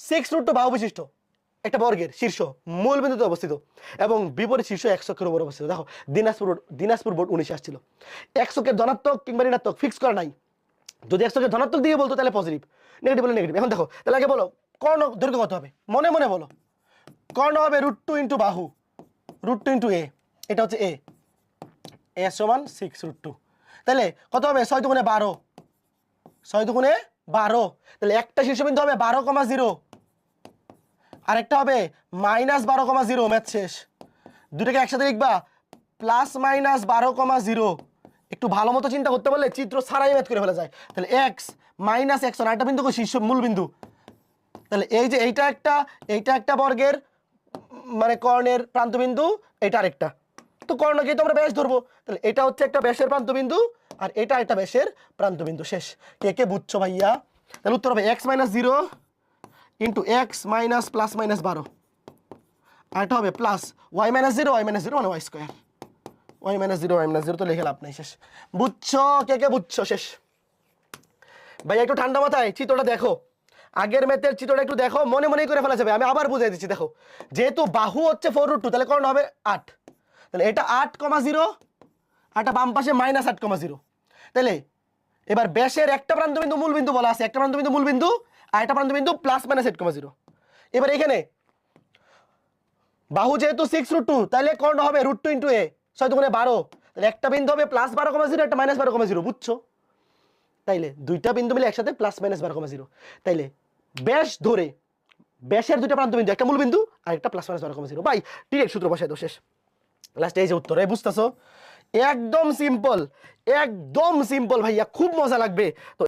6√2 বাহু বিশিষ্ট একটা বর্গের শীর্ষ মূল বিন্দুতে অবস্থিত এবং বিপরীত শীর্ষ x অক্ষের উপর অবস্থিত। দেখো দিনাজপুর বোর্ড 19 আসছিল, x অক্ষের ধনাত্মক কিংবা ঋণাত্মক ফিক্স করা নাই। যদি x অক্ষের ধনাত্মক দিয়ে বলতো তাহলে পজিটিভ, নেগেটিভ বলে নেগেটিভ। এখন দেখো তাহলে আগে বলো কর্ণ দৈর্ঘ্য কত হবে, মনে মনে বলো। কর্ণ হবে √2 ইন্টু বাহু, √2 ইন্টু এ, এটা হচ্ছে এ সমান 6√2। তাহলে কত হবে 6 দুগুণে 12, 6 দুগুণে 12। তাহলে একটা শীর্ষবিন্দু হবে 12,0, আরেকটা হবে -12,0। ম্যাথ শেষ। দুটোকে একসাথে লিখবা +-12,0। একটু ভালো মতো চিন্তা করতে পারলে চিত্র ছাড়াই ম্যাথ করে ফেলা যায়। তাহলে x - x, আরেকটা বিন্দু শীর্ষ মূল বিন্দু। তাহলে এই যে এইটা একটা বর্গের মানে কর্ণের প্রান্তবিন্দু, এটা আরেকটা। তো কর্ণকে তো আমরা ব্যাস ধরবো, তাহলে এটা হচ্ছে একটা ব্যাসের প্রান্তবিন্দু আর এটা একটা ব্যাসের প্রান্তবিন্দু। শেষ। কে কে বুঝছো ভাইয়া? তাহলে উত্তর হবে x - 0 into x minus plus minus 12, আর এটা হবে প্লাস y - 0 মানে y স্কোয়ার, y - 0 তো লিখে লাভ নাই। শেষ। বুঝছো? কে কে বুঝছো? শেষ। ভাইয়া একটু ঠান্ডা মাথায় চিত্রটা দেখো, আগের ম্যাথের চিত্রটা একটু দেখো, মনে মনেই করে ফেলা যাবে। আমি আবার বুঝিয়ে দিচ্ছি। দেখো যেহেতু বাহু হচ্ছে 4√2, তাহলে কর্ণ হবে 8। তাহলে এটা 8,0 আর এটা বাম পাশে -8,0। তাহলে এবার ব্যাসের একটা প্রান্তবিন্দু মূল বিন্দু বলা আছে, একটা প্রান্তবিন্দু মূল বিন্দু আর একটা প্রান্তবিন্দু +-8,0। এবার এখানে বাহু যেহেতু 6√2, তাহলে কর্ণ হবে √2 ইন্টু এ, 6 দুগুণে 12। তাহলে একটা বিন্দু হবে +12,0, একটা -12,0। বুঝছো? তাইলে দুইটা বিন্দু মিলে একসাথে +-12,0। তাইলে ব্যাস ধরে ব্যাসের দুইটা প্রান্তবিন্দু, একটা মূল বিন্দু আর একটা +-12,0। ভাই ডিরেক্ট সূত্র বসাই দাও। শেষ। লাস্টে এই যে উত্তর, এই বুঝতেছো? একদম সিম্পল ভাইয়া, খুব মজা লাগবে। তো